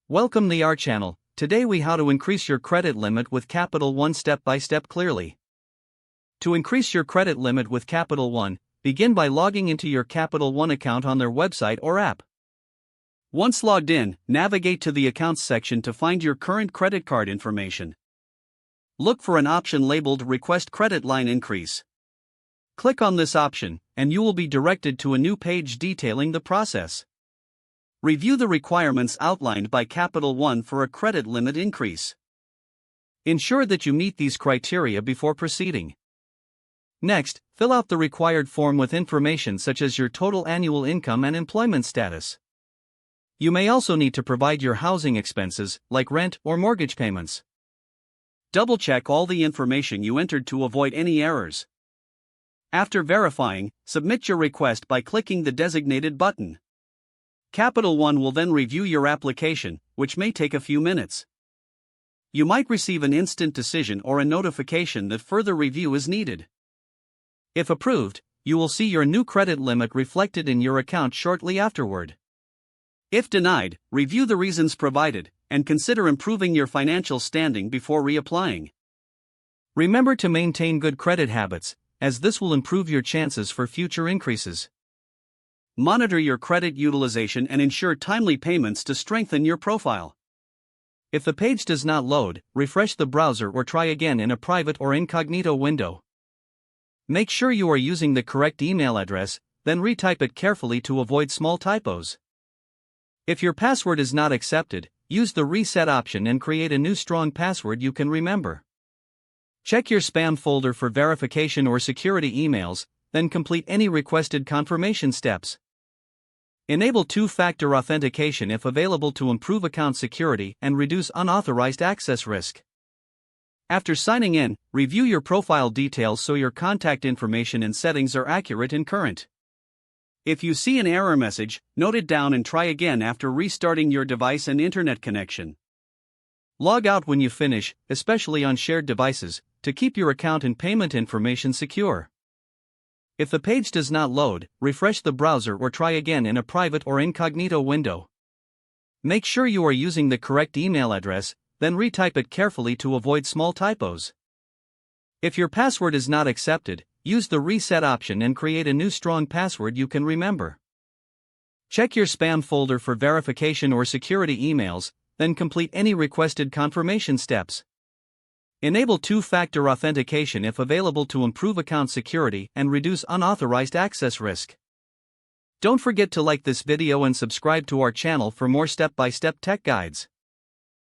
Welcome to our channel. Today we how to increase your credit limit with Capital One step by step clearly. To increase your credit limit with Capital One, begin by logging into your Capital One account on their website or app. Once logged in, navigate to the Accounts section to find your current credit card information. Look for an option labeled Request Credit Line Increase. Click on this option, and you will be directed to a new page detailing the process. Review the requirements outlined by Capital One for a credit limit increase. Ensure that you meet these criteria before proceeding. Next, fill out the required form with information such as your total annual income and employment status. You may also need to provide your housing expenses, like rent or mortgage payments. Double-check all the information you entered to avoid any errors. After verifying, submit your request by clicking the designated button. Capital One will then review your application, which may take a few minutes. You might receive an instant decision or a notification that further review is needed. If approved, you will see your new credit limit reflected in your account shortly afterward. If denied, review the reasons provided and consider improving your financial standing before reapplying. Remember to maintain good credit habits, as this will improve your chances for future increases. Monitor your credit utilization and ensure timely payments to strengthen your profile. If the page does not load, refresh the browser or try again in a private or incognito window. Make sure you are using the correct email address, then retype it carefully to avoid small typos. If your password is not accepted, use the reset option and create a new strong password you can remember. Check your spam folder for verification or security emails, then complete any requested confirmation steps. Enable two-factor authentication if available to improve account security and reduce unauthorized access risk. After signing in, review your profile details so your contact information and settings are accurate and current. If you see an error message, note it down and try again after restarting your device and internet connection. Log out when you finish, especially on shared devices, to keep your account and payment information secure. If the page does not load, refresh the browser or try again in a private or incognito window. Make sure you are using the correct email address, then retype it carefully to avoid small typos. If your password is not accepted, use the reset option and create a new strong password you can remember. Check your spam folder for verification or security emails, then complete any requested confirmation steps. Enable two-factor authentication if available to improve account security and reduce unauthorized access risk. Don't forget to like this video and subscribe to our channel for more step-by-step tech guides.